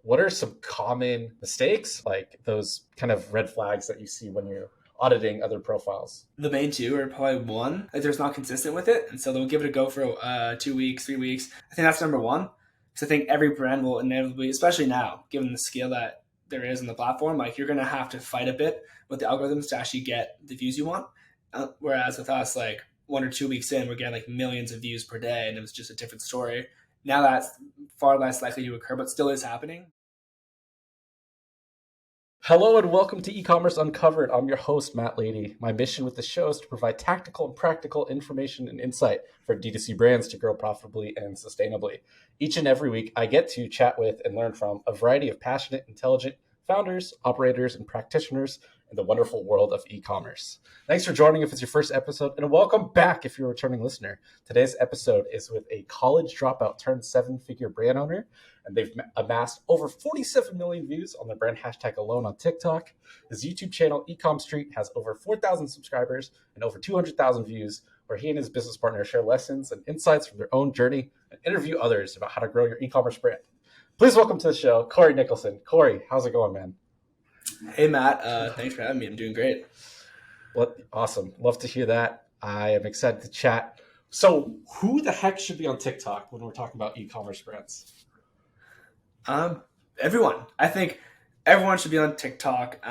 what are some common mistakes, like those kind of red flags that you see when you're auditing other profiles? The main two are probably one, like they're just not consistent with it. And so they'll give it a go for 2 weeks, 3 weeks. I think that's number one. Because I think every brand will inevitably, especially now, given the scale that there is in the platform, like you're going to have to fight a bit with the algorithms to actually get the views you want. Whereas with us, like 1 or 2 weeks in, we're getting like millions of views per day, and it was just a different story. Now that's far less likely to occur, but still is happening. Hello and welcome to E-commerce Uncovered. I'm your host, Matt Lady. My mission with the show is to provide tactical and practical information and insight for D2C brands to grow profitably and sustainably. Each and every week, I get to chat with and learn from a variety of passionate, intelligent founders, operators, and practitioners in the wonderful world of e-commerce. Thanks for joining if it's your first episode, and welcome back if you're a returning listener. Today's episode is with a college dropout turned seven-figure brand owner, and they've amassed over 47 million views on their brand hashtag alone on TikTok. His YouTube channel, Ecom Street, has over 4,000 subscribers and over 200,000 views, where he and his business partner share lessons and insights from their own journey and interview others about how to grow your e-commerce brand. Please welcome to the show, Corey Nicholson. Corey, how's it going, man? Hey, Matt. Thanks for having me. I'm doing great. What awesome. Love to hear that. I am excited to chat. So who the heck should be on TikTok when we're talking about e-commerce brands? Everyone. I think everyone should be on TikTok.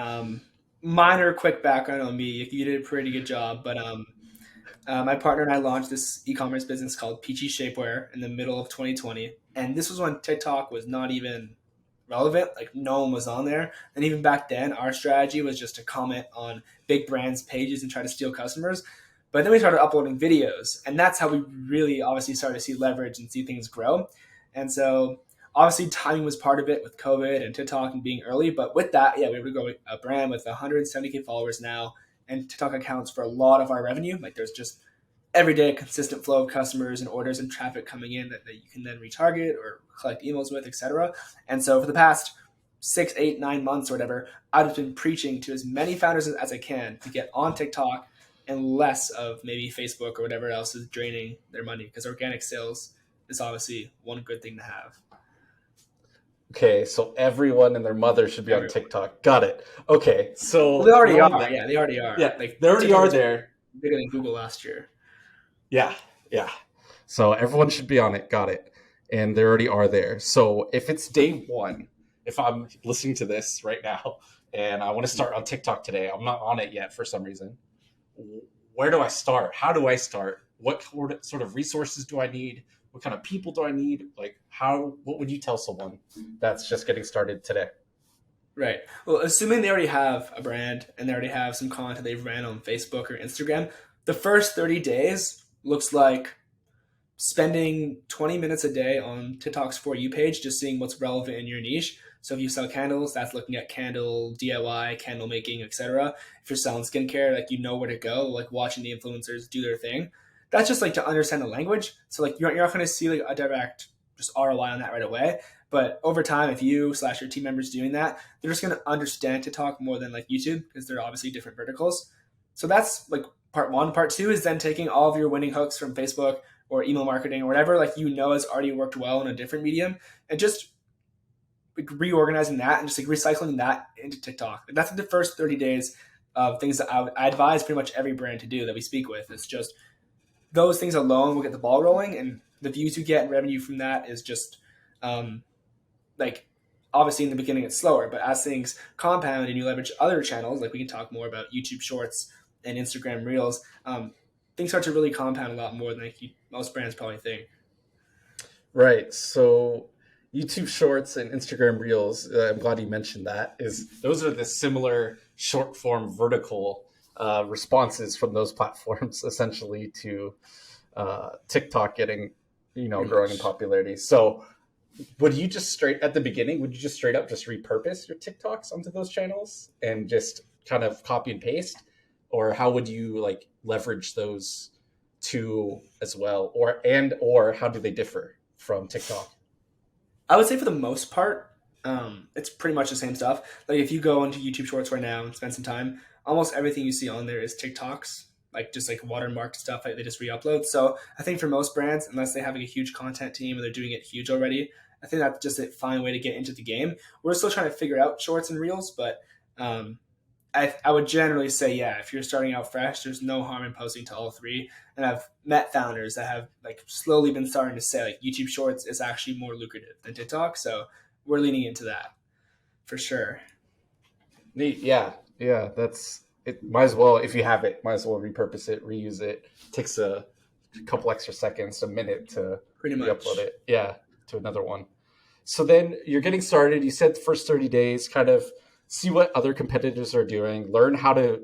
Minor quick background on me. You did a pretty good job, but my partner and I launched this e-commerce business called Peachy Shapewear in the middle of 2020. And this was when TikTok was not even relevant. Like no one was on there. And even back then, our strategy was just to comment on big brands' pages and try to steal customers. But then we started uploading videos. And that's how we really obviously started to see leverage and see things grow. And so obviously timing was part of it with COVID and TikTok and being early. But with that, we were able to grow a brand with 170K followers now. And TikTok accounts for a lot of our revenue. Like there's just every day a consistent flow of customers and orders and traffic coming in that you can then retarget or collect emails with, etc. And so for the past 6, 8, 9 months or whatever, I've just been preaching to as many founders as I can to get on TikTok and less of maybe Facebook or whatever else is draining their money, because organic sales is obviously one good thing to have. Okay, so everyone and their mother should be on TikTok. Got it. Okay, so well, they already are. They already are. Yeah, like they already are there. Bigger than Google last year. Yeah. So everyone should be on it. Got it. And they already are there. So if it's day one, if I'm listening to this right now and I want to start on TikTok today, I'm not on it yet for some reason. Where do I start? How do I start? What sort of resources do I need? What kind of people do I need? Like what would you tell someone that's just getting started today? Right. Well, assuming they already have a brand and they already have some content they've ran on Facebook or Instagram, the first 30 days looks like spending 20 minutes a day on TikTok's For You page, just seeing what's relevant in your niche. So if you sell candles, that's looking at candle DIY, candle making, etc. If you're selling skincare, like you know where to go, like watching the influencers do their thing. That's just like to understand the language. So like you're not going to see like a direct just ROI on that right away. But over time, if you/your team members doing that, they're just going to understand TikTok more than like YouTube, because they're obviously different verticals. So that's like part one. Part two is then taking all of your winning hooks from Facebook or email marketing or whatever like has already worked well in a different medium, and just like reorganizing that and just like recycling that into TikTok. And that's the first 30 days of things that I advise pretty much every brand to do that we speak with. It's just those things alone will get the ball rolling, and the views you get and revenue from that is just like obviously in the beginning it's slower, but as things compound and you leverage other channels, like we can talk more about YouTube Shorts and Instagram Reels, things start to really compound a lot more than most brands probably think. Right. So YouTube Shorts and Instagram Reels, I'm glad you mentioned that, those are the similar short form vertical responses from those platforms essentially to TikTok getting, growing in popularity. So would you just straight up repurpose your TikToks onto those channels and just kind of copy and paste? Or how would you like leverage those two as well? Or how do they differ from TikTok? I would say for the most part, it's pretty much the same stuff. Like if you go into YouTube Shorts right now and spend some time, almost everything you see on there is TikToks, like just like watermarked stuff that they just re-upload. So I think for most brands, unless they have like a huge content team and they're doing it huge already, I think that's just a fine way to get into the game. We're still trying to figure out shorts and reels, but um, I would generally say, yeah, if you're starting out fresh, there's no harm in posting to all three. And I've met founders that have like slowly been starting to say like YouTube Shorts is actually more lucrative than TikTok. So we're leaning into that for sure. Neat. Yeah. Yeah. That's it. Might as well, if you have it, might as well repurpose it, reuse it. Takes a couple extra seconds, a minute to Pretty re-upload much. it. Yeah. To another one. So then you're getting started. You said the first 30 days, kind of see what other competitors are doing, learn how to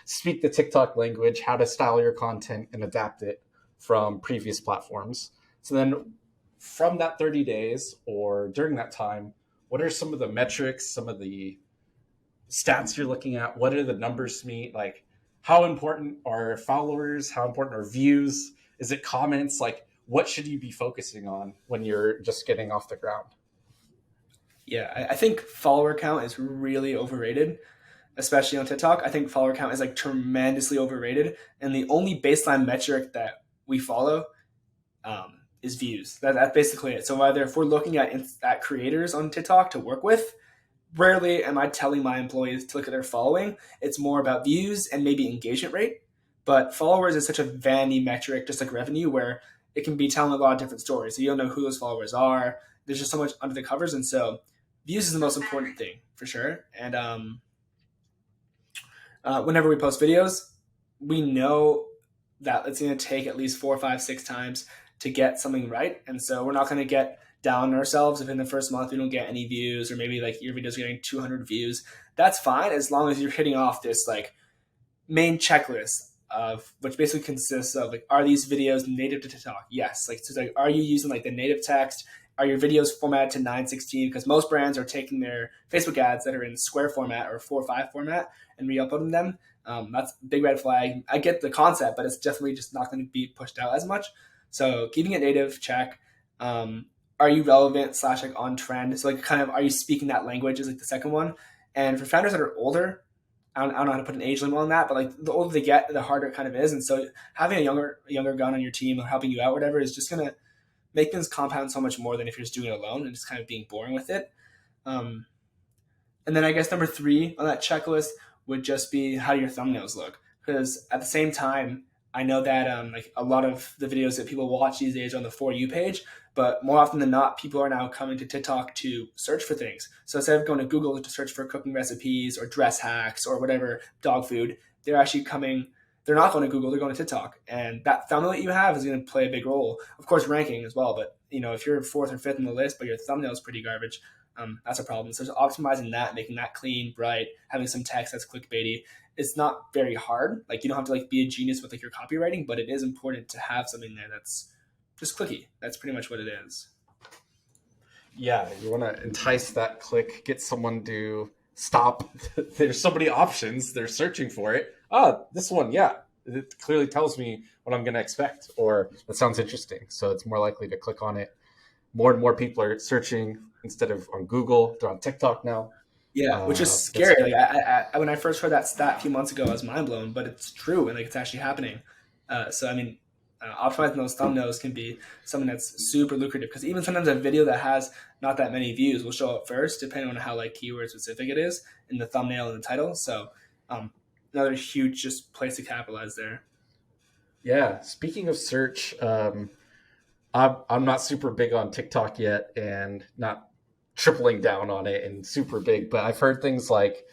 speak the TikTok language, how to style your content and adapt it from previous platforms. So then from that 30 days or during that time, what are some of the metrics, some of the stats you're looking at? What are the numbers to meet? Like, how important are followers? How important are views? Is it comments? Like, what should you be focusing on when you're just getting off the ground? Yeah, I think follower count is really overrated, especially on TikTok. I think follower count is like tremendously overrated. And the only baseline metric that we follow is views. That's basically it. So either if we're looking at creators on TikTok to work with, rarely am I telling my employees to look at their following. It's more about views and maybe engagement rate. But followers is such a vanity metric, just like revenue, where it can be telling a lot of different stories. So you don't know who those followers are. There's just so much under the covers, and so views is the most important thing for sure. And whenever we post videos, we know that it's going to take at least 4, 5, 6 times to get something right, and so we're not going to get down on ourselves if in the first month we don't get any views, or maybe like your video's getting 200 views. That's fine as long as you're hitting off this like main checklist of which basically consists of like, are these videos native to TikTok? Yes. Like, so it's like, are you using like the native text? Are your videos formatted to 916? Because most brands are taking their Facebook ads that are in square format or 4:5 format and re-uploading them. That's a big red flag. I get the concept, but it's definitely just not going to be pushed out as much. So keeping it native, check. Are you relevant / like on trend? So like kind of, are you speaking that language is like the second one. And for founders that are older, I don't know how to put an age limit on that, but like the older they get, the harder it kind of is. And so having a younger gun on your team or helping you out, whatever, is just gonna make things compound so much more than if you're just doing it alone and just kind of being boring with it. Um, and then I guess number three on that checklist would just be how do your thumbnails look? Because at the same time, I know that like a lot of the videos that people watch these days are on the For You page, but more often than not, people are now coming to TikTok to search for things. So instead of going to Google to search for cooking recipes or dress hacks or whatever, dog food, they're actually coming. They're not going to Google, they're going to TikTok. And that thumbnail that you have is going to play a big role. Of course, ranking as well, but if you're fourth or fifth on the list, but your thumbnail is pretty garbage, that's a problem. So just optimizing that, making that clean, bright, having some text that's clickbaity. It's not very hard. Like you don't have to like be a genius with like your copywriting, but it is important to have something there that's just clicky. That's pretty much what it is. Yeah, you want to entice that click, get someone to stop. There's so many options. They're searching for it. This one, yeah, it clearly tells me what I'm going to expect, or that sounds interesting. So it's more likely to click on it. More and more people are searching instead of on Google. They're on TikTok now. Yeah, which is That's scary. Like I when I first heard that stat a few months ago, I was mind blown, but it's true and like it's actually happening. So I mean, optimizing those thumbnails can be something that's super lucrative because even sometimes a video that has not that many views will show up first, depending on how like keyword specific it is in the thumbnail and the title. So um, another huge just place to capitalize there. yeah. Speaking of search, I'm not super big on TikTok yet, and not tripling down on it and super big. But I've heard things like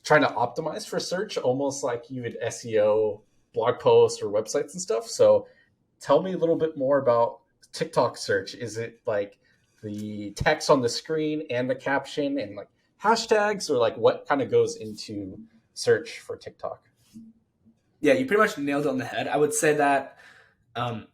trying to optimize for search, almost like you would SEO blog posts or websites and stuff. So tell me a little bit more about TikTok search. Is it like the text on the screen and the caption and like hashtags, or like what kind of goes into search for TikTok? Yeah, you pretty much nailed it on the head. I would say that um,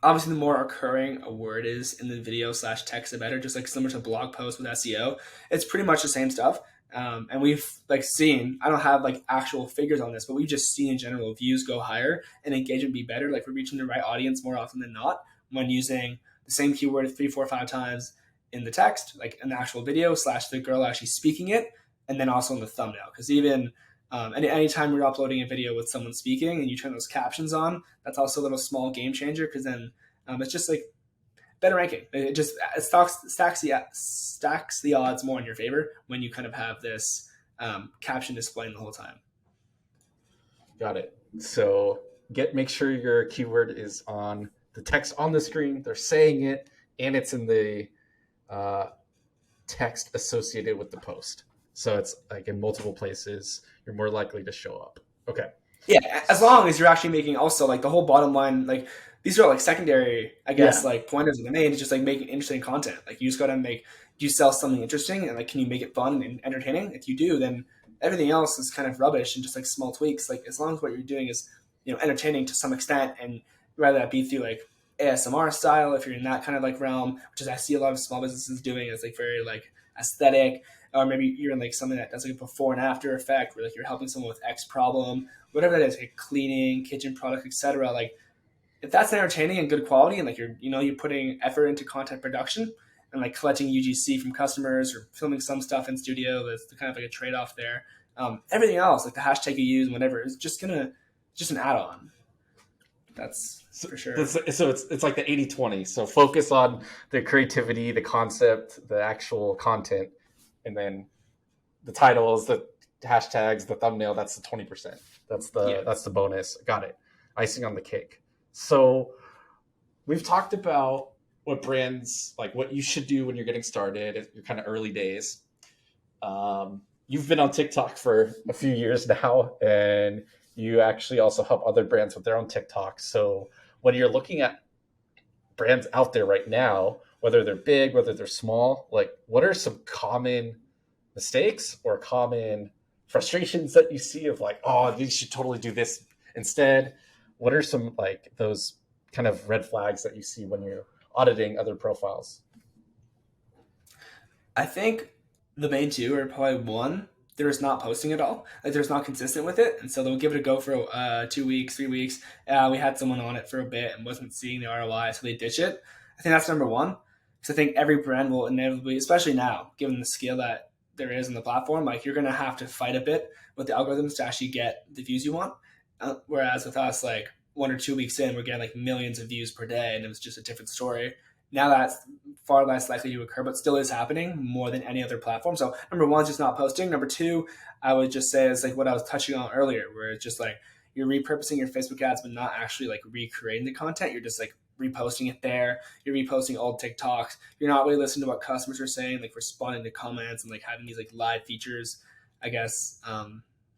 obviously the more occurring a word is in the video / text, the better. Just like similar to blog posts with SEO, it's pretty much the same stuff. And we've like seen, I don't have like actual figures on this, but we've just seen in general views go higher and engagement be better. Like we're reaching the right audience more often than not when using the same keyword 3, 4, 5 times in the text, like in the actual video / the girl actually speaking it, and then also in the thumbnail. Because even anytime you're uploading a video with someone speaking and you turn those captions on, that's also a little small game changer because then it's just like better ranking. It just stacks the odds more in your favor when you kind of have this caption displaying the whole time. Got it. So make sure your keyword is on the text on the screen. They're saying it, and it's in the text associated with the post. So it's like in multiple places, you're more likely to show up. Okay. Yeah, as long as you're actually making also like the whole bottom line, like these are like secondary, I guess, like pointers in the main. It's just like making interesting content. Like you just gotta make, do you sell something interesting and like can you make it fun and entertaining? If you do, then everything else is kind of rubbish and just like small tweaks. Like as long as what you're doing is, entertaining to some extent, and rather that be through like ASMR style, if you're in that kind of like realm, which is I see a lot of small businesses doing, is like very like aesthetic, or maybe you're in like something that does like a before and after effect where like you're helping someone with X problem, whatever that is, like cleaning, kitchen products, etc. Like if that's entertaining and good quality, and like you're putting effort into content production and like collecting UGC from customers or filming some stuff in studio, that's kind of like a trade-off there. Everything else, like the hashtag you use, whatever, is just an add-on. That's for sure. So it's like the 80-20. So focus on the creativity, the concept, the actual content, and then the titles, the hashtags, the thumbnail, that's the 20%. That's the bonus. Got it. Icing on the cake. So we've talked about what brands, like what you should do when you're getting started at your kind of early days. You've been on TikTok for a few years now, and you actually also help other brands with their own TikTok. So when you're looking at brands out there right now, whether they're big, whether they're small, like what are some common mistakes or common frustrations that you see of like, oh, you should totally do this instead? What are some like those kind of red flags that you see when you're auditing other profiles? I think the main two are probably one, they're just not posting at all. Like they're just not consistent with it. And so they'll give it a go for 2 weeks, 3 weeks. We had someone on it for a bit and wasn't seeing the ROI, so they ditch it. I think that's number one. Because I think every brand will inevitably, especially now, given the scale that there is in the platform, like you're going to have to fight a bit with the algorithms to actually get the views you want. Whereas with us, like 1 or 2 weeks in, we're getting like millions of views per day, and it was just a different story. Now that's far less likely to occur, but still is happening more than any other platform. So number one is just not posting. Number two, I would just say is like what I was touching on earlier, where it's just like you're repurposing your Facebook ads, but not actually like recreating the content. You're just like reposting it there. You're reposting old TikToks. You're not really listening to what customers are saying, like responding to comments and like having these like live features, I guess,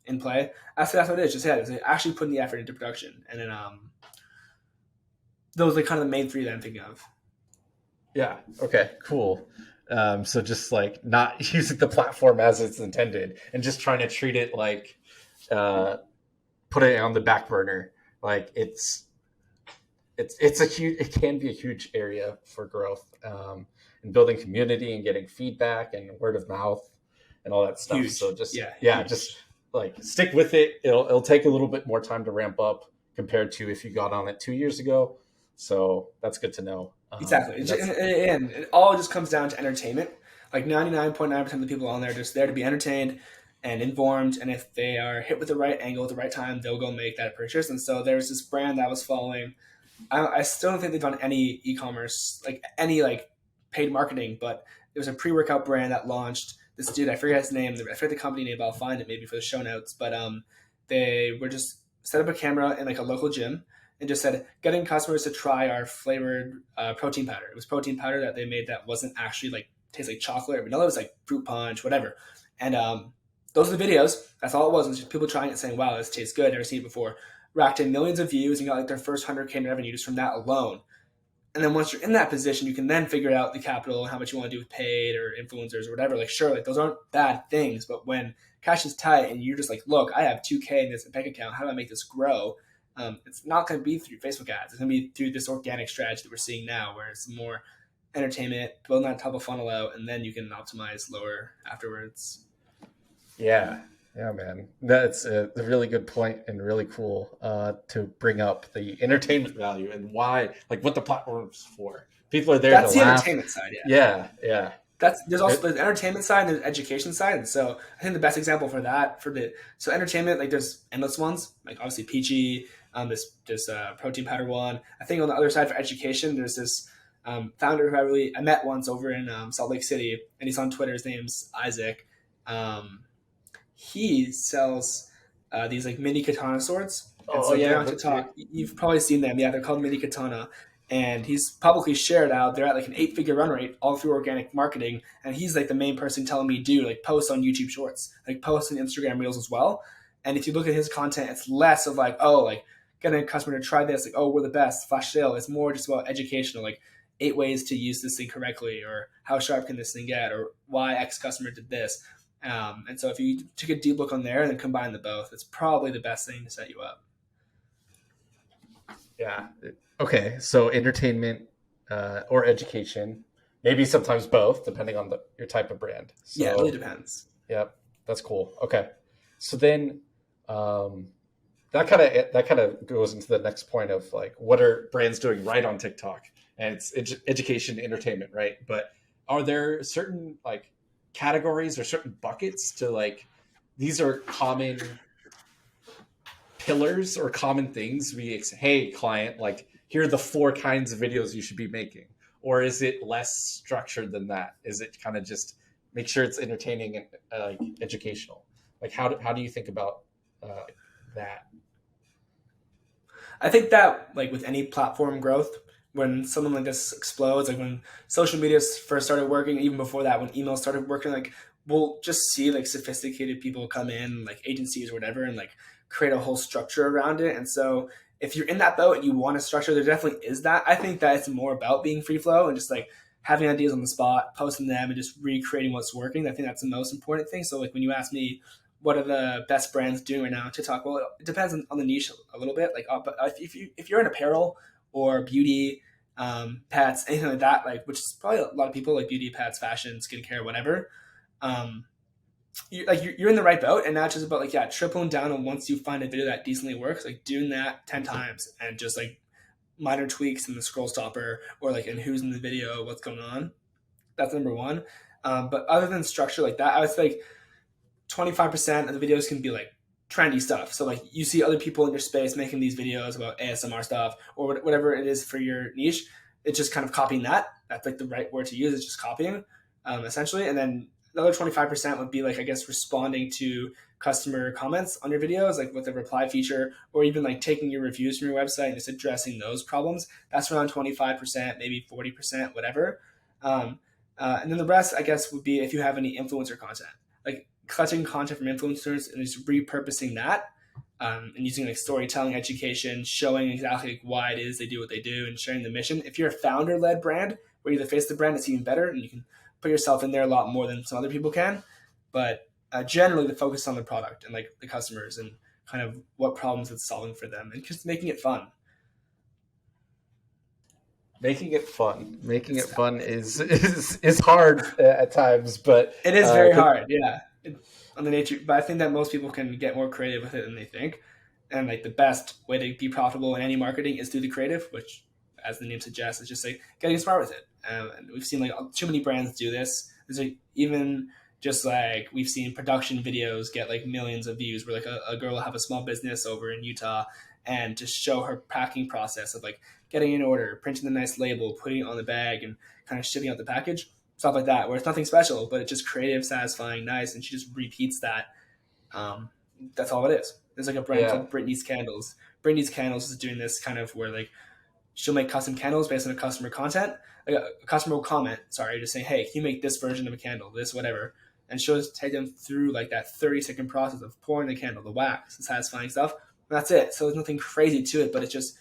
in play. That's what it is. Just it's like actually putting the effort into production. And then those are like kind of the main three that I'm thinking of. Yeah. Okay, cool. So just like not using the platform as it's intended and just trying to treat it like put it on the back burner. Like it can be a huge area for growth, and building community and getting feedback and word of mouth and all that stuff. Huge. So just huge. Just like stick with it. It'll take a little bit more time to ramp up compared to if you got on it 2 years ago. So that's good to know. Exactly. And it all just comes down to entertainment. Like 99.9% of the people on there are just there to be entertained and informed. And if they are hit with the right angle at the right time, they'll go make that purchase. And so there's this brand that I was following. I still don't think they've done any e-commerce, like any like paid marketing, but it was a pre-workout brand that launched. This dude, I forget his name. I forget the company name, but I'll find it maybe for the show notes. But they were just set up a camera in like a local gym and just said, getting customers to try our flavored protein powder. It was protein powder that they made that wasn't actually like taste like chocolate or vanilla. It was like fruit punch, whatever. And those are the videos. That's all it was. It was just people trying it saying, wow, this tastes good. Never seen it before. Racked in millions of views and got like their first 100K in revenue just from that alone. And then once you're in that position, you can then figure out the capital and how much you want to do with paid or influencers or whatever. Like, sure, like those aren't bad things. But when cash is tight and you're just like, look, I have 2K in this bank account. How do I make this grow? It's not going to be through Facebook ads. It's going to be through this organic strategy that we're seeing now, where it's more entertainment, building that top of funnel out, and then you can optimize lower afterwards. Yeah, man. That's a really good point and really cool to bring up the entertainment value and why, like what the platform's for. People are there That's to the laugh. Entertainment side, Yeah. There's also the entertainment side and there's the education side. And so I think the best example for that, so entertainment, like there's endless ones, like obviously Peachy, this protein powder one. I think on the other side for education, there's this founder who I met once over in Salt Lake City, and he's on Twitter. His name's Isaac. Um, he sells these like mini katana swords, and Oh so they're yeah, on TikTok. You've probably seen them. Yeah, they're called mini katana, and he's publicly shared out. They're at like an 8-figure run rate, all through organic marketing. And he's like the main person telling me, do like post on YouTube Shorts, like post on Instagram Reels as well. And if you look at his content, it's less of like, oh, like getting a customer to try this, like, oh, we're the best, flash sale. It's more just about educational, like 8 ways to use this thing correctly, or how sharp can this thing get, or why X customer did this. And so if you took a deep look on there and then combine the both, it's probably the best thing to set you up. yeah. Okay, so entertainment or education, maybe sometimes both, depending on your type of brand. Yeah, it really So, depends. yep, that's cool. Okay, so then um, that kind of goes into the next point of like, what are brands doing right on TikTok? And it's education, entertainment, right? But are there certain like categories or certain buckets to like these are common pillars or common things hey client, like here are the 4 kinds of videos you should be making? Or is it less structured than that? Is it kind of just make sure it's entertaining and like educational? Like how do you think about uh, that? I think that like with any platform growth, when something like this explodes, like when social media first started working, even before that, when email started working, like we'll just see like sophisticated people come in, like agencies or whatever, and like create a whole structure around it. And so if you're in that boat and you want a structure, there definitely is that. I think that it's more about being free flow and just like having ideas on the spot, posting them, and just recreating what's working. I think that's the most important thing. So like when you ask me, what are the best brands doing right now on TikTok? Well, it depends on the niche a little bit. Like, but if you're in apparel or beauty, pets, anything like that, like which is probably a lot of people like beauty, pets, fashion, skincare, whatever. Um, you're in the right boat, and not just about like tripling down on once you find a video that decently works, like doing that 10 times and just like minor tweaks in the scroll stopper or like in who's in the video, what's going on. That's number one. But other than structure like that, I would say like 25% of the videos can be like trendy stuff. So like you see other people in your space making these videos about ASMR stuff or whatever it is for your niche. It's just kind of copying that. That's like the right word to use. It's just copying, essentially. And then the other 25% would be like, I guess, responding to customer comments on your videos, like with the reply feature, or even like taking your reviews from your website and just addressing those problems. That's around 25%, maybe 40%, whatever. And then the rest, I guess, would be if you have any influencer content, like collecting content from influencers and just repurposing that, and using like storytelling, education, showing exactly like why it is they do what they do, and sharing the mission. If you're a founder-led brand where you're the face of the brand, it's even better, and you can put yourself in there a lot more than some other people can. But generally, the focus on the product and like the customers and kind of what problems it's solving for them, and just making it fun. Making it It's fun is hard at times, but It is very the, hard, yeah, on the nature. But I think that most people can get more creative with it than they think. And like the best way to be profitable in any marketing is through the creative, which, as the name suggests, is just like getting smart with it. And we've seen like too many brands do this. There's like even just like we've seen production videos get like millions of views, where like a girl will have a small business over in Utah and just show her packing process of like getting an order, printing the nice label, putting it on the bag, and kind of shipping out the package, stuff like that, where it's nothing special, but it's just creative, satisfying, nice, and she just repeats that. Um, that's all it is. There's like a brand yeah, called Britney's Candles. Britney's Candles is doing this kind of where like she'll make custom candles based on a customer content. Like a customer will comment, sorry, just saying, hey, can you make this version of a candle, this, whatever. And she'll just take them through like that 30-second process of pouring the candle, the wax, the satisfying stuff. And that's it. So there's nothing crazy to it, but it's just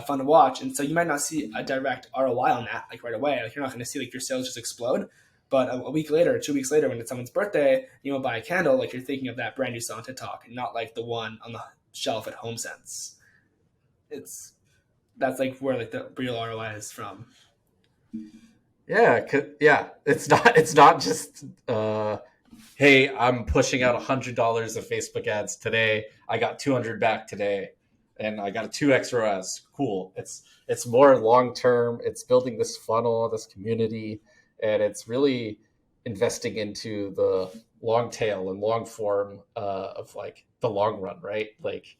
fun to watch. And so you might not see a direct ROI on that like right away. Like you're not going to see like your sales just explode. But a week later, 2 weeks later, when it's someone's birthday, you want to buy a candle, like you're thinking of that brand you saw on TikTok, and not like the one on the shelf at HomeSense. It's That's like where like the real ROI is from. yeah, yeah. It's not just hey, I'm pushing out $100 of Facebook ads today. I got 200 back today, and I got a 2x ROAS. Cool. It's more long term. It's building this funnel, this community, and it's really investing into the long tail and long form of like the long run, right? Like,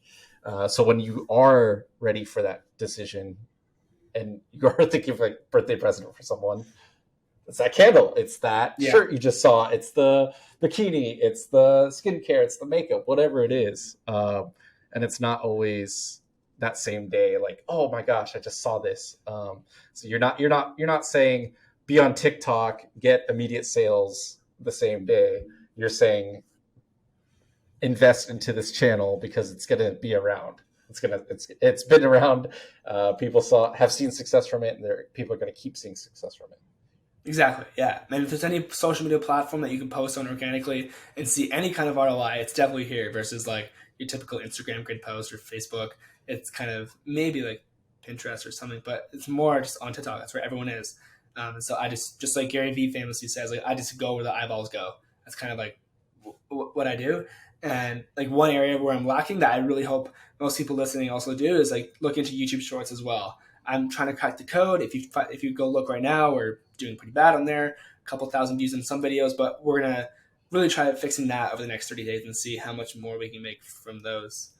so when you are ready for that decision, and you are thinking of like birthday present for someone, it's that candle, it's that Yeah, shirt you just saw, it's the bikini, it's the skincare, it's the makeup, whatever it is. And it's not always that same day. Like, oh my gosh, I just saw this. So you're not saying be on TikTok, get immediate sales the same day. You're saying invest into this channel because it's going to be around. It's been around. People have seen success from it, and people are going to keep seeing success from it. exactly. Yeah. And if there's any social media platform that you can post on organically and see any kind of ROI, it's definitely here versus like your typical Instagram grid post or Facebook. It's kind of maybe like Pinterest or something, but it's more just on TikTok. That's where everyone is. And so I just like Gary Vee famously says, like I just go where the eyeballs go. That's kind of like what I do. And like one area where I'm lacking that I really hope most people listening also do is like look into YouTube Shorts as well. I'm trying to crack the code. If you go look right now, we're doing pretty bad on there. A couple thousand views in some videos, but we're gonna really try fixing that over the next 30 days and see how much more we can make from those.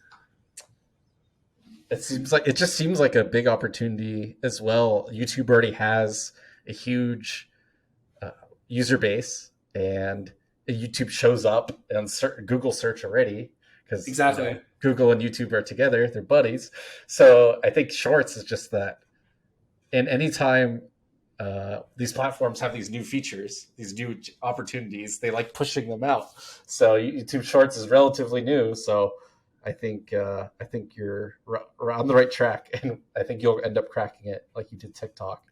It just seems like a big opportunity as well. YouTube already has a huge uh, user base, and YouTube shows up on Google search already because Exactly. Google and YouTube are together; they're buddies. So I think Shorts is just that. And anytime these platforms have these new features, these new opportunities, they like pushing them out. So YouTube Shorts is relatively new. So I think you're on the right track, and I think you'll end up cracking it like you did TikTok.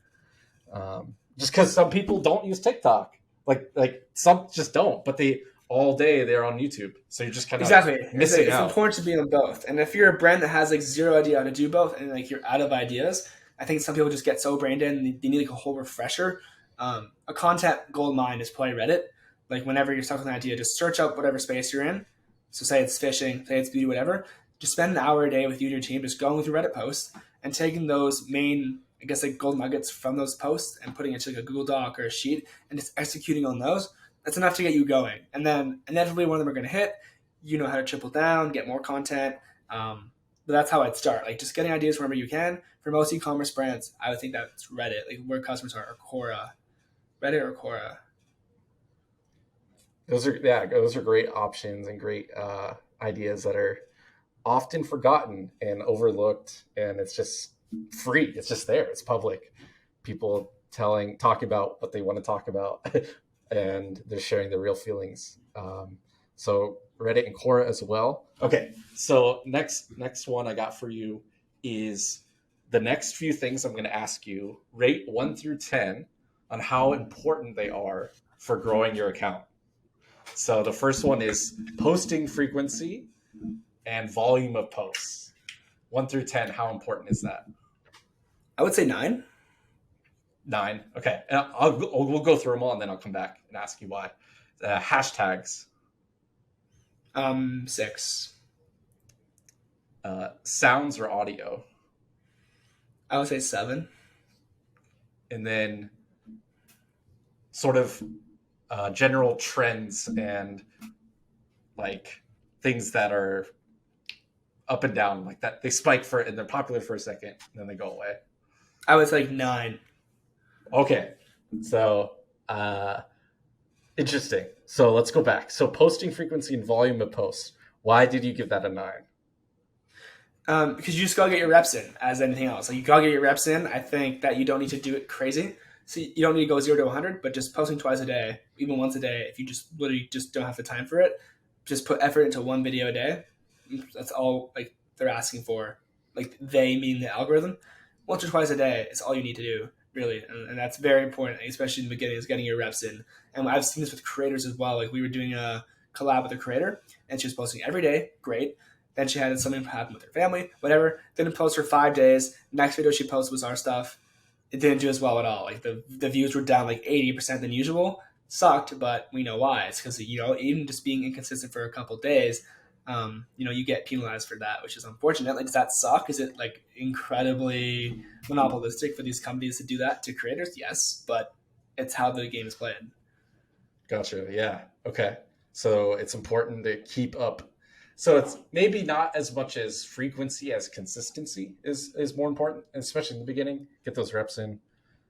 Just because some people don't use TikTok, like some just don't, but they all day they're on YouTube, so you're just kind of Exactly. missing It's out. important to be on both. And if you're a brand that has like zero idea how to do both and like you're out of ideas, I think some people just get so brained in they need like a whole refresher. A content gold mine is probably Reddit. Like whenever you're stuck with an idea, just search up whatever space you're in. So say it's fishing, say it's beauty, whatever. Just spend an hour a day with you and your team, just going through Reddit posts and taking those main, I guess, like gold nuggets from those posts and putting it into like a Google Doc or a sheet and just executing on those. That's enough to get you going. And then inevitably one of them are going to hit. You know how to triple down, get more content. But that's how I'd start. Like just getting ideas wherever you can. For most e-commerce brands, I would think that's Reddit, like where customers are, or Quora, Reddit or Quora. Those are great options and great ideas that are often forgotten and overlooked, and it's just free. It's just there. It's public. People talking about what they want to talk about, and they're sharing their real feelings. So Reddit and Quora as well. Okay, so next one I got for you is the next few things I'm going to ask you. Rate 1 through 10 on how important they are for growing your account. So the first one is posting frequency and volume of posts. 1 through 10, how important is that? I would say 9. 9. Okay, and we'll go through them all, and then I'll come back and ask you why. Hashtags, 6. sounds or audio, I would say 7. and then sort of general trends and like things that are up and down like that. They spike and they're popular for a second, and then they go away. I would say like 9. Okay, so interesting. So let's go back. So posting frequency and volume of posts. Why did you give that a 9? Because you just gotta get your reps in, as anything else. Like you gotta get your reps in. I think that you don't need to do it crazy. So you don't need to go 0 to 100, but just posting twice a day, even once a day. If you just literally just don't have the time for it, just put effort into one video a day. That's all like they're asking for. Like they mean the algorithm. Once or twice a day is all you need to do, really, and that's very important, especially in the beginning, is getting your reps in. And I've seen this with creators as well. Like we were doing a collab with a creator, and she was posting every day. Great. Then she had something happen with her family, whatever. Didn't post for 5 days. Next video she posted was our stuff. It didn't do as well at all. Like the views were down like 80% than usual. Sucked, but we know why. It's because even just being inconsistent for a couple of days, you get penalized for that, which is unfortunate. Like, does that suck? Is it like incredibly monopolistic for these companies to do that to creators? Yes, but it's how the game is played. Gotcha. Yeah. Okay. So it's important to keep up So it's maybe not as much as frequency as consistency is more important, especially in the beginning. Get those reps in.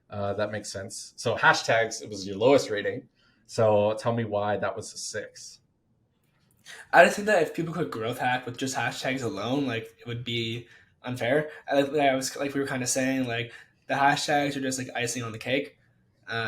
That makes sense. So hashtags, it was your lowest rating. So tell me why that was a 6. I just think that if people could growth hack with just hashtags alone, like it would be unfair. I was like we were kind of saying, like the hashtags are just like icing on the cake.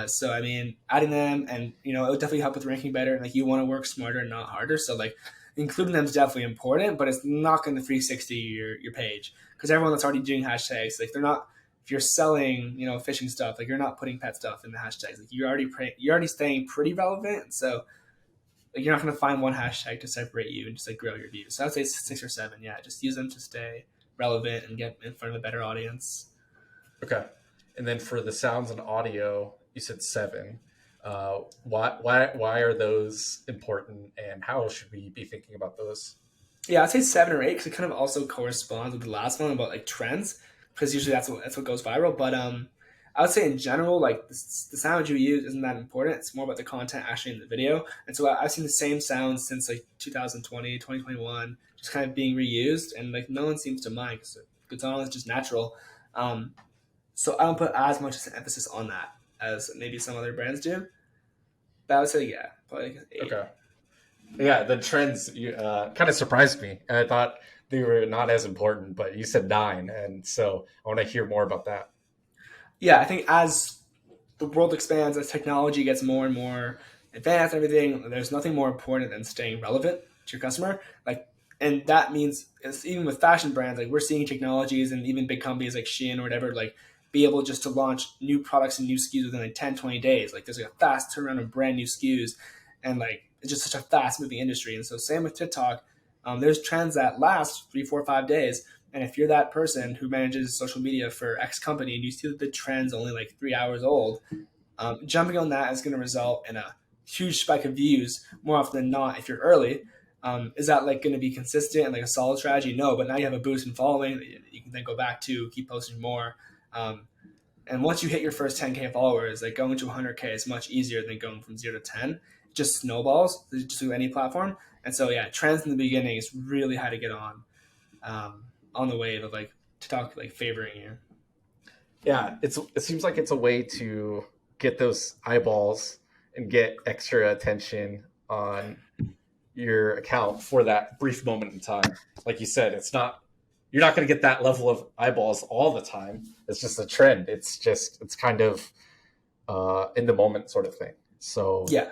So I mean, adding them and it would definitely help with ranking better. Like you want to work smarter, not harder. So like including them is definitely important, but it's not going to 360 your page because everyone that's already doing hashtags, like they're not. If you're selling, fishing stuff, like you're not putting pet stuff in the hashtags. Like you're already staying pretty relevant. So like you're not going to find one hashtag to separate you and just like grow your views. So I'd say 6 or 7. Yeah, just use them to stay relevant and get in front of a better audience. Okay. And then for the sounds and audio, you said 7. Why are those important, and how should we be thinking about those? Yeah, I'd say 7 or 8 because it kind of also corresponds with the last one about like trends because usually that's what goes viral. But I would say in general, like the sound you use isn't that important. It's more about the content actually in the video. And so I've seen the same sounds since like 2020, 2021, just kind of being reused, and like no one seems to mind because the song is just natural. Um, so I don't put as much emphasis on that as maybe some other brands do. But I would say yeah, probably like an 8. Okay. Yeah, the trends kind of surprised me. I thought they were not as important, but you said 9, and so I want to hear more about that. Yeah, I think as the world expands, as technology gets more and more advanced, and everything, there's nothing more important than staying relevant to your customer. Like, and that means even with fashion brands, like we're seeing technologies and even big companies like Shein or whatever, like be able just to launch new products and new SKUs within like 10, 20 days. Like there's like a fast turnaround of brand new SKUs, and like it's just such a fast moving industry. And so same with TikTok. There's trends that last 3, 4, 5 days, and if you're that person who manages social media for X company and you see that the trend's only like 3 hours old, jumping on that is going to result in a huge spike of views more often than not if you're early. Is that like going to be consistent and like a solid strategy? No, but now you have a boost in following. You can then go back to keep posting more. Um, and once you hit your first 10K followers, like going to 100K is much easier than going from 0 to 10. It just snowballs just through any platform. And so yeah, trends in the beginning is really how to get on the wave of like TikTok like favoring you. Yeah, it seems like it's a way to get those eyeballs and get extra attention on your account for that brief moment in time. Like you said, it's not you're not going to get that level of eyeballs all the time. It's just a trend. It's kind of in the moment sort of thing. So Yeah,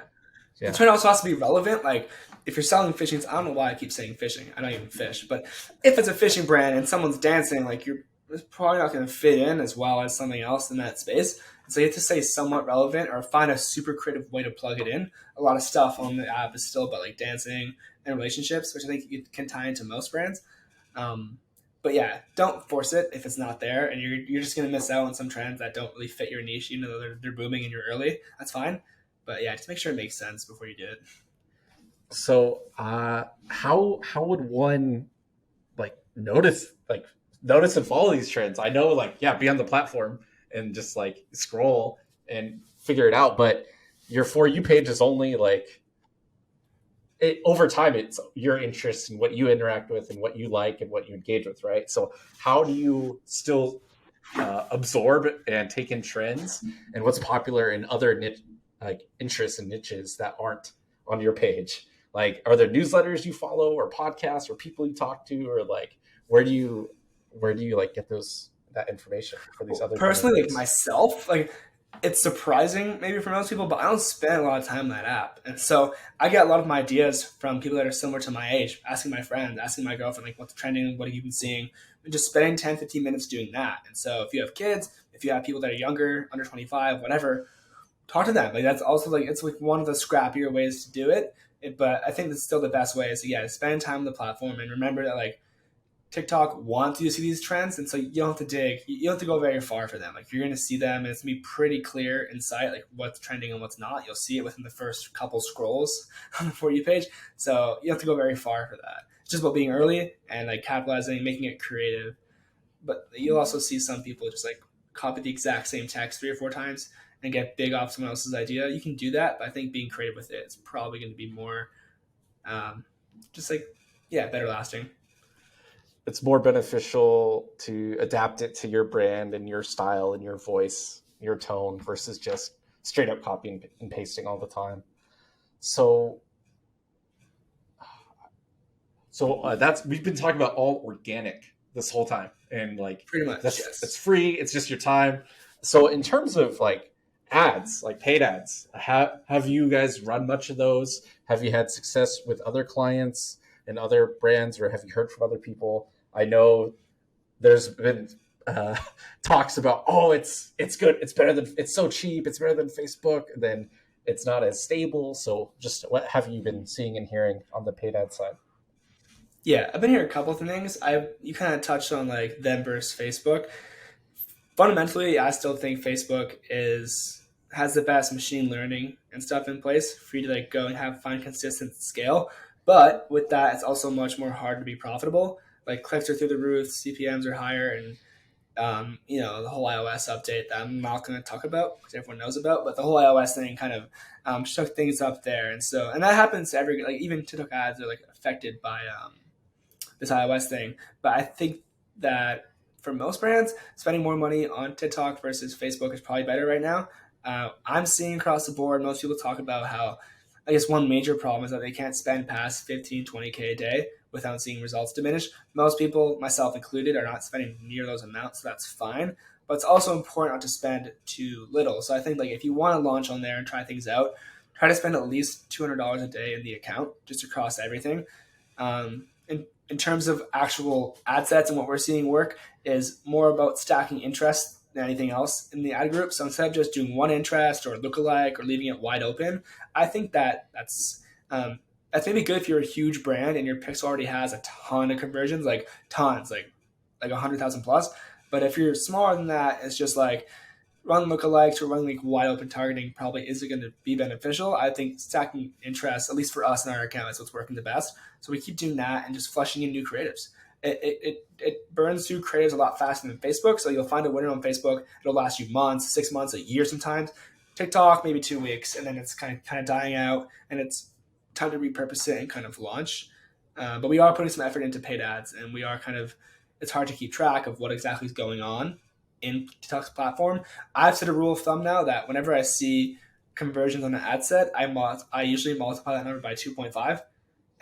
the yeah, trend also has to be relevant. Like if you're selling fishing, I don't know why I keep saying fishing. I don't even fish, but if it's a fishing brand and someone's dancing, like you're it's probably not going to fit in as well as something else in that space. So you have to say somewhat relevant or find a super creative way to plug it in. A lot of stuff on the app is still about like dancing and relationships, which I think you can tie into most brands. Um, but yeah, don't force it if it's not there, and you're just gonna miss out on some trends that don't really fit your niche. You know, they're booming and you're early. That's fine, but yeah, just make sure it makes sense before you do it. so how would one like notice and follow these trends? I know, like, yeah, be on the platform and just like scroll and figure it out, but your For You page is only like over time it's your interests and what you interact with and what you like and what you engage with, right? So how do you still absorb and take in trends and what's popular in other niche, like interests and niches that aren't on your page? Like, are there newsletters you follow or podcasts or people you talk to, or like where do you like get those that information for these other kind of Personally, like things? myself, like it's surprising maybe for most people, but I don't spend a lot of time on that app. And so I get a lot of my ideas from people that are similar to my age, asking my friends, asking my girlfriend, like what's trending, what have you been seeing? And just spending 10, 15 minutes doing that. And so if you have kids, if you have people that are younger, under 25, whatever, talk to them. Like that's also like, it's like one of the scrappier ways to do it. But I think that's still the best way is, yeah, spend time on the platform and remember that like TikTok wants you to see these trends, and so you don't have to dig. You don't have to go very far for them. Like you're going to see them, and it's going to be pretty clear in sight, like what's trending and what's not. You'll see it within the first couple scrolls on the For You page. So you don't have to go very far for that. It's just about being early and like capitalizing, making it creative. But you'll also see some people just like copy the exact same text 3 or 4 times and get big off someone else's idea. You can do that, but I think being creative with it is probably going to be more um, just like Yeah, better lasting. It's more beneficial to adapt it to your brand and your style and your voice, your tone, versus just straight up copying and pasting all the time. So, that's we've been talking about all organic this whole time, and like Pretty much, that's yes. free. It's just your time. So, in terms of like ads, like paid ads, have you guys run much of those? Have you had success with other clients and other brands, or have you heard from other people? I know there's been uh, talks about, oh, it's good, it's better than, it's so cheap, it's better than Facebook, and then it's not as stable. So just what have you been seeing and hearing on the paid ad side? Yeah, I've been hearing a couple of things. I You kind of touched on like them versus Facebook. Fundamentally, I still think Facebook is has the best machine learning and stuff in place for you to like go and have find consistent scale. But with that, it's also much more hard to be profitable. Like clicks are through the roof, CPMS are higher, and the whole iOS update that I'm not going to talk about because everyone knows about, but the whole iOS thing kind of shook things up there, and that happens to every like even TikTok ads are like affected by this iOS thing. But I think that for most brands, spending more money on TikTok versus Facebook is probably better right now. I'm seeing across the board, most people talk about how I guess one major problem is that they can't spend past 15, 20K a day without seeing results diminish. Most people, myself included, are not spending near those amounts, so that's fine. But it's also important not to spend too little. So I think like if you want to launch on there and try things out, try to spend at least $200 a day in the account just across everything. In terms of actual ad sets and what we're seeing work is more about stacking interest than anything else in the ad group. So instead of just doing one interest or lookalike or leaving it wide open, I think that's maybe good if you're a huge brand and your pixel already has a ton of conversions, like tons, like 100,000 plus. But if you're smaller than that, it's just like run lookalikes or run like wide open targeting probably isn't going to be beneficial. I think stacking interest, at least for us in our account, is what's working the best. So we keep doing that and just flushing in new creatives. It burns through creatives a lot faster than Facebook. So you'll find a winner on Facebook. It'll last you months, 6 months, a year sometimes. TikTok, maybe 2 weeks, and then it's kind of dying out, and it's time to repurpose it and kind of launch. But we are putting some effort into paid ads, and we are kind of it's hard to keep track of what exactly is going on in TikTok's platform. I've set a rule of thumb now that whenever I see conversions on an ad set, I usually multiply that number by 2.5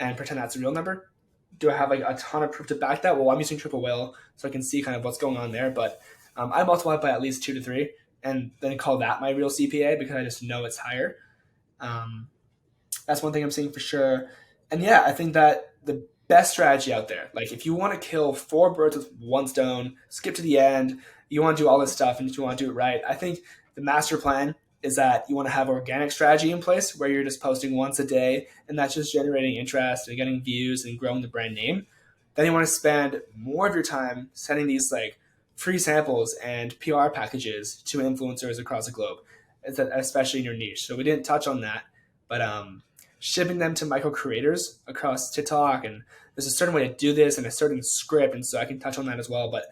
and pretend that's a real number. Do I have like a ton of proof to back that? Well, I'm using Triple Whale, so I can see kind of what's going on there. But I multiply it by at least 2 to 3, and then call that my real CPA because I just know it's higher. Um, that's one thing I'm seeing for sure. And yeah, I think that the best strategy out there, like if you want to kill four birds with one stone, skip to the end, you want to do all this stuff and you want to do it right. I think the master plan is that you want to have organic strategy in place where you're just posting once a day and that's just generating interest and getting views and growing the brand name. Then you want to spend more of your time sending these like free samples and PR packages to influencers across the globe, especially in your niche. So we didn't touch on that, but shipping them to micro creators across TikTok, and there's a certain way to do this and a certain script, and so I can touch on that as well. But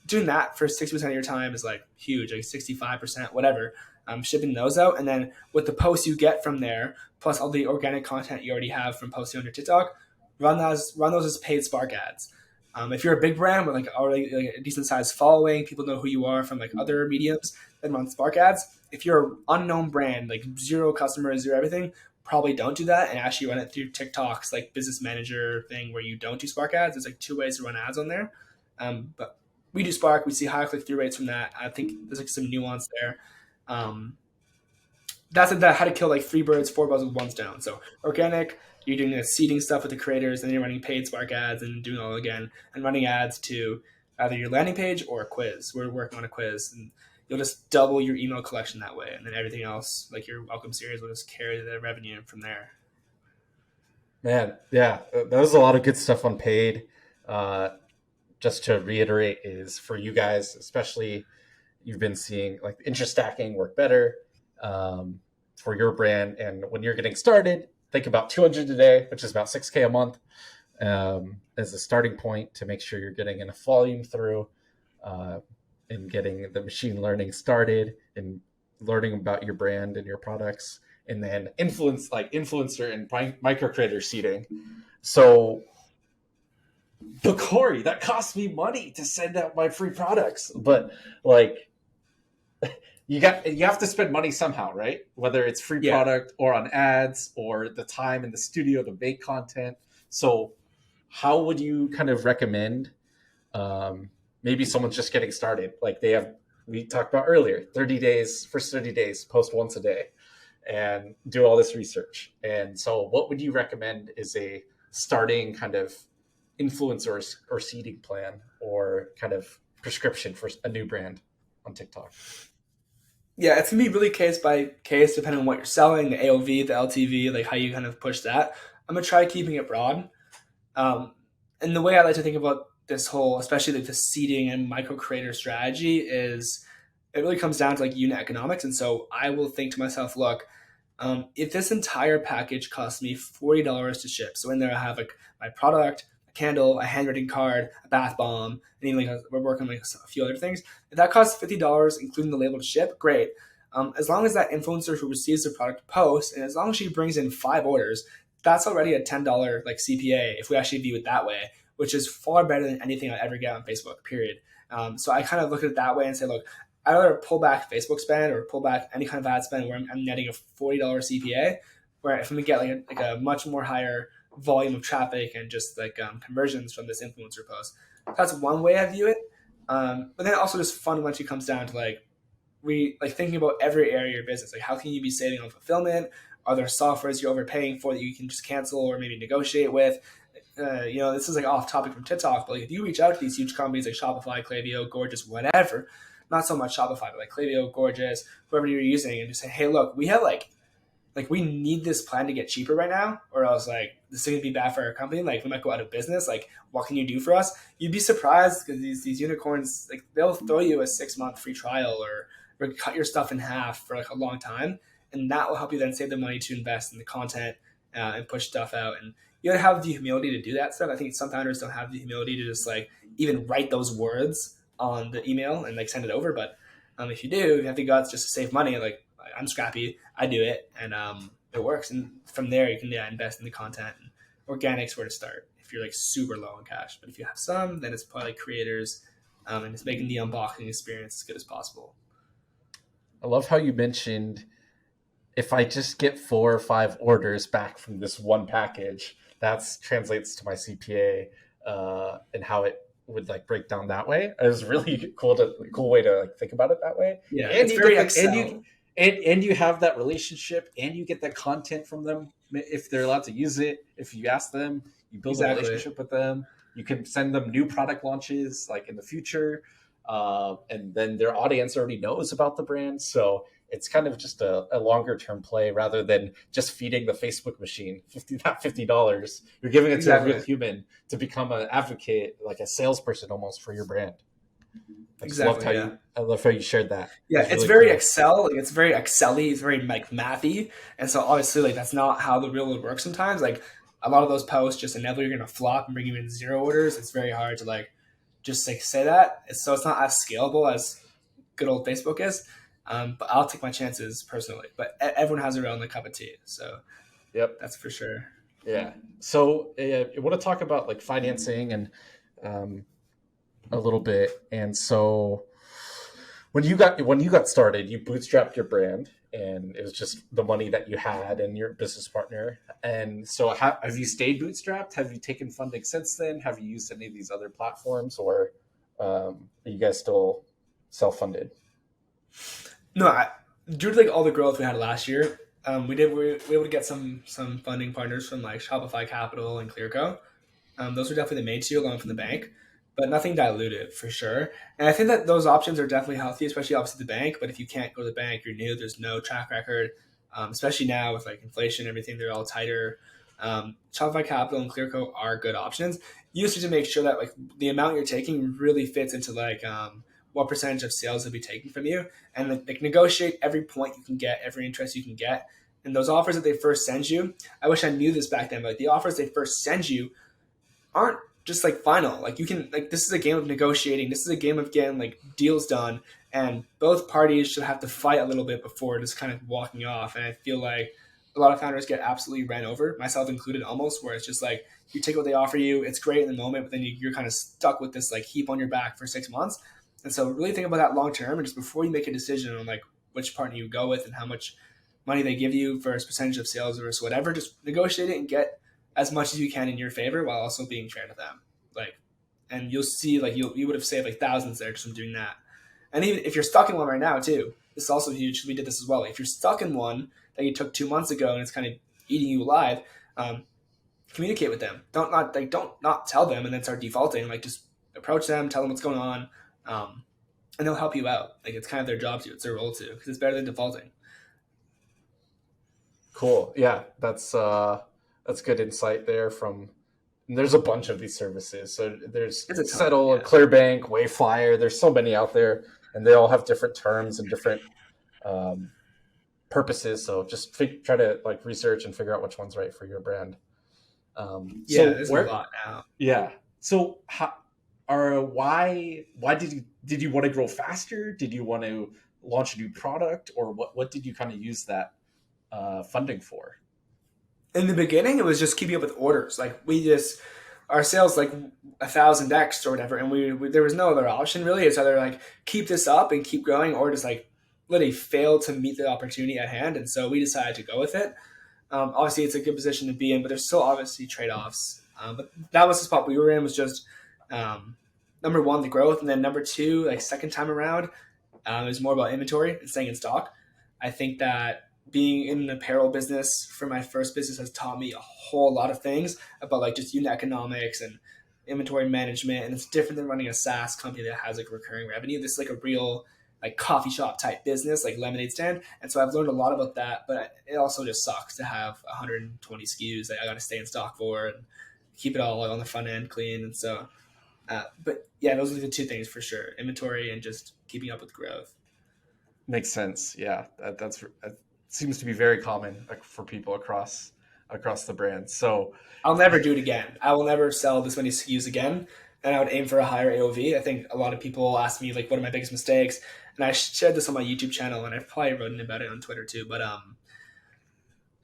doing that for 60% of your time is like huge, like 65%, whatever. Shipping those out, and then with the posts you get from there, plus all the organic content you already have from posting on your TikTok, run those as paid Spark ads. If you're a big brand with like already like a decent sized following, people know who you are from like other mediums, then run Spark ads. If you're an unknown brand, like zero customers, zero everything, probably don't do that and actually run it through TikTok's like business manager thing where you don't do Spark ads. There's like two ways to run ads on there. But we do Spark. We see high click through rates from that. I think there's like some nuance there. Um, that's how to kill like three birds, four birds with one stone. So organic, you're doing the seeding stuff with the creators, and then you're running paid Spark ads and doing it all again and running ads to either your landing page or a quiz. We're working on a quiz, and you'll just double your email collection that way, and then everything else, like your welcome series, will just carry the revenue from there. Man, yeah, that was a lot of good stuff on paid. Uh, just to reiterate, is for you guys, especially, you've been seeing like interest stacking work better for your brand. And when you're getting started, think about 200 a day, which is about 6K a month, as a starting point to make sure you're getting enough volume through uh, and getting the machine learning started and learning about your brand and your products. And then influencer and micro creator seeding. So but Corey, that costs me money to send out my free products. But like, you have to spend money somehow, right? Whether it's free Yeah. product or on ads or the time in the studio to make content. So, how would you kind of recommend maybe someone's just getting started? Like they have, we talked about earlier, 30 days, first 30 days, post once a day and do all this research. And so, what would you recommend is a starting kind of influencer or seeding plan or kind of prescription for a new brand on TikTok? Yeah, it's gonna be really case by case depending on what you're selling, the AOV, the LTV, like how you kind of push that. I'm gonna try keeping it broad. Um, and the way I like to think about this whole, especially like the seeding and micro creator strategy, is it really comes down to like unit economics. And so I will think to myself, look, if this entire package costs me $40 to ship, so in there I have like my product, a candle, a handwritten card, a bath bomb, and even like we're working on like a few other things. If that costs $50, including the label to ship, great. As long as that influencer who receives the product posts, and as long as she brings in 5 orders, that's already a $10 like CPA if we actually view it that way, which is far better than anything I ever get on Facebook. Period. So I kind of look at it that way and say, look, I'd rather pull back Facebook spend or pull back any kind of ad spend where I'm netting a $40 CPA, where if I'm gonna get like a much more higher volume of traffic and just like conversions from this influencer post. That's one way I view it. But then it also just fundamentally comes down to like thinking about every area of your business. Like how can you be saving on fulfillment? Are there softwares you're overpaying for that you can just cancel or maybe negotiate with? This is like off topic from TikTok, but like if you reach out to these huge companies like Shopify, Klaviyo, Gorgeous, whatever, not so much Shopify, but like Klaviyo, Gorgeous, whoever you're using, and just say, hey, look, we have like we need this plan to get cheaper right now, or else like this is gonna be bad for our company. Like we might go out of business. Like what can you do for us? You'd be surprised because these unicorns, like they'll throw you a 6 month free trial or cut your stuff in half for like a long time, and that will help you then save the money to invest in the content and push stuff out. And you gotta have the humility to do that stuff. I think some founders don't have the humility to just like even write those words on the email and like send it over. But if you do, you have the guts just to save money. Like I'm scrappy, I do it, and it works. And from there, you can invest in the content. And organic's where to start if you're like super low on cash. But if you have some, then it's probably like creators, and it's making the unboxing experience as good as possible. I love how you mentioned if I just get 4 or 5 orders back from this one package, that translates to my CPA and how it would like break down that way. It was really cool way to like think about it that way. Yeah, And it's you very get the, Excel. and you have that relationship and you get that content from them if they're allowed to use it. If you ask them, you build a Exactly. relationship with them. You can send them new product launches like in the future, and then their audience already knows about the brand. So it's kind of just a longer term play rather than just feeding the Facebook machine $50. You're giving it to a real Exactly. human to become an advocate, like a salesperson almost for your brand. Exactly. Yeah. I love how you shared that. Yeah, It's it's really very cool. Excel, like it's very Excel-y, it's very like mathy, and so obviously like that's not how the real world works. Sometimes like a lot of those posts just inevitably you're gonna flop and bring you in 0 orders. It's very hard to like just like say that. So it's not as scalable as good old Facebook is. But I'll take my chances personally. But everyone has their own like cup of tea, so Yep. that's for sure. Yeah. So I want to talk about like financing and um, a little bit. And so when you got started, you bootstrapped your brand, and it was just the money that you had and your business partner. And so, have you stayed bootstrapped? Have you taken funding since then? Have you used any of these other platforms, or are you guys still self funded? No, due to like all the growth we had last year, we were able to get some funding partners from like Shopify Capital and Clearco. Those are definitely the main two, along from the bank, but nothing diluted for sure. And I think that those options are definitely healthy, especially obviously the bank. But if you can't go to the bank, you're new, there's no track record, especially now with like inflation and everything, they're all tighter. Shopify Capital and Clearco are good options. You just need to make sure that like the amount you're taking really fits into like what percentage of sales they'll be taking from you, and like negotiate every point you can get, every interest you can get. And those offers that they first send you, I wish I knew this back then, but like the offers they first send you aren't just like final. Like you can like this is a game of negotiating. This is a game of getting like deals done, and both parties should have to fight a little bit before just kind of walking off. And I feel like a lot of founders get absolutely ran over, myself included, almost, where it's just like you take what they offer you, it's great in the moment, but then you're kind of stuck with this like heap on your back for 6 months. And so really think about that long term, and just before you make a decision on like which partner you go with and how much money they give you versus percentage of sales versus whatever, just negotiate it and get as much as you can in your favor while also being fair to them. Like, and you'll see like you would have saved like thousands there just from doing that. And even if you're stuck in one right now too, this is also huge. We did this as well. If you're stuck in one that you took 2 months ago and it's kind of eating you alive, um, communicate with them. Don't not tell them and then start defaulting. Like just approach them, tell them what's going on, and they'll help you out. Like it's kind of their job to, it's their role to, because it's better than defaulting. Cool. Yeah, that's good insight there from. There's a bunch of these services. So there's It's a ton, Settle, yeah. Clearbank, Wayflyer. There's so many out there, and they all have different terms and different um, purposes. So just try to like research and figure out which one's right for your brand. Yeah, So there's a where? lot now. Yeah. So how? Or why did you want to grow faster? Did you want to launch a new product, or what did you kind of use that funding for? In the beginning, it was just keeping up with orders. Like we just our sales like 1,000x or whatever, and we there was no other option really. It's either like keep this up and keep growing, or just like literally fail to meet the opportunity at hand. And so we decided to go with it. Obviously, it's a good position to be in, but there's still obviously trade offs. But that was the spot we were in. Was just um, number one, the growth, and then number two, like second time around, it was more about inventory and staying in stock. I think that being in an apparel business for my first business has taught me a whole lot of things about like just unit economics and inventory management. And it's different than running a SaaS company that has like recurring revenue. This is like a real like coffee shop type business, like lemonade stand. And so I've learned a lot about that, but it also just sucks to have 120 SKUs that I got to stay in stock for and keep it all on the front end clean. And so, but yeah, those are the two things for sure: inventory and just keeping up with growth. Makes sense. Yeah, that seems to be very common like, for people across the brand. So I'll never do it again. I will never sell this many SKUs again. And I would aim for a higher AOV. I think a lot of people ask me like, what are my biggest mistakes? And I shared this on my YouTube channel, and I've probably written about it on Twitter too. But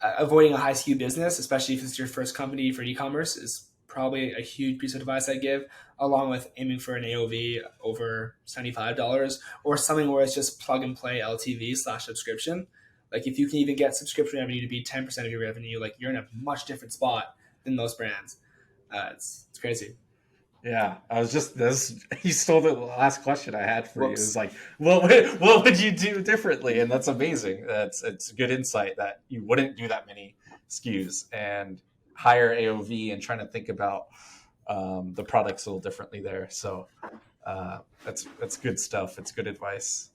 avoiding a high SKU business, especially if it's your first company for e-commerce, is probably a huge piece of advice I give. Along with aiming for an AOV over $75 or something where it's just plug and play LTV/subscription. Like if you can even get subscription revenue to be 10% of your revenue, like you're in a much different spot than most brands. It's crazy. yeah, I was just this. You stole the last question I had for you. It was Whoops. like, what would you do differently? And that's amazing. It's good insight that you wouldn't do that many SKUs and higher AOV and trying to think about the products a little differently there. So that's good stuff. It's good advice.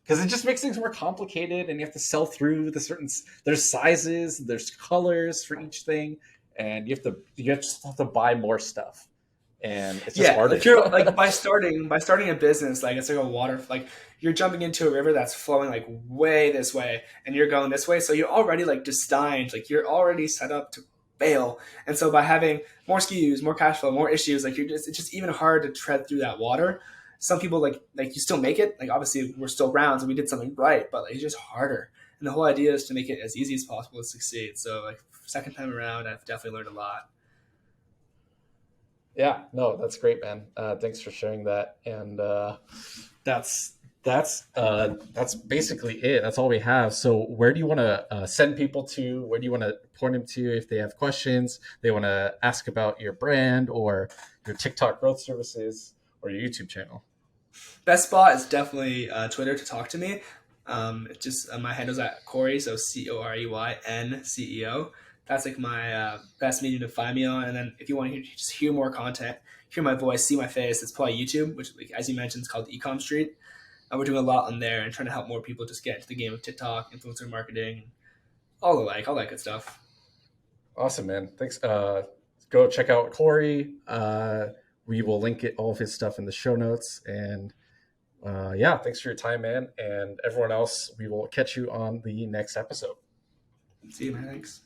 Because it just makes things more complicated, and you have to sell through there's sizes, there's colors for each thing, and you just have to buy more stuff, and it's just Yeah, harder. like you're like by starting a business, like it's like a water, like you're jumping into a river that's flowing like way this way, and you're going this way, so you're already like destined, like you're already set up to fail. And so by having more SKUs, more cash flow, more issues, like it's just even hard to tread through that water. Some people like you still make it. Like obviously we're still rounds and we did something right, but like, it's just harder. And the whole idea is to make it as easy as possible to succeed. So like second time around, I've definitely learned a lot. Yeah, no, that's great, man. Thanks for sharing that. And that's that's basically it. That's all we have. So, where do you want to send people to? Where do you want to point them to if they have questions? They want to ask about your brand or your TikTok growth services or your YouTube channel. Best spot is definitely Twitter to talk to me. It's just my handle's at Corey, so CoreyNCEO. That's like my best medium to find me on. And then if you want to just hear more content, hear my voice, see my face, it's probably YouTube, which, like, as you mentioned, is called the Ecom Street. And we're doing a lot on there and trying to help more people just get into the game of TikTok, influencer marketing, all that good stuff. Awesome, man. Thanks. Go check out Corey. We will link all of his stuff in the show notes. And yeah, thanks for your time, man. And everyone else, we will catch you on the next episode. See you, man. Thanks.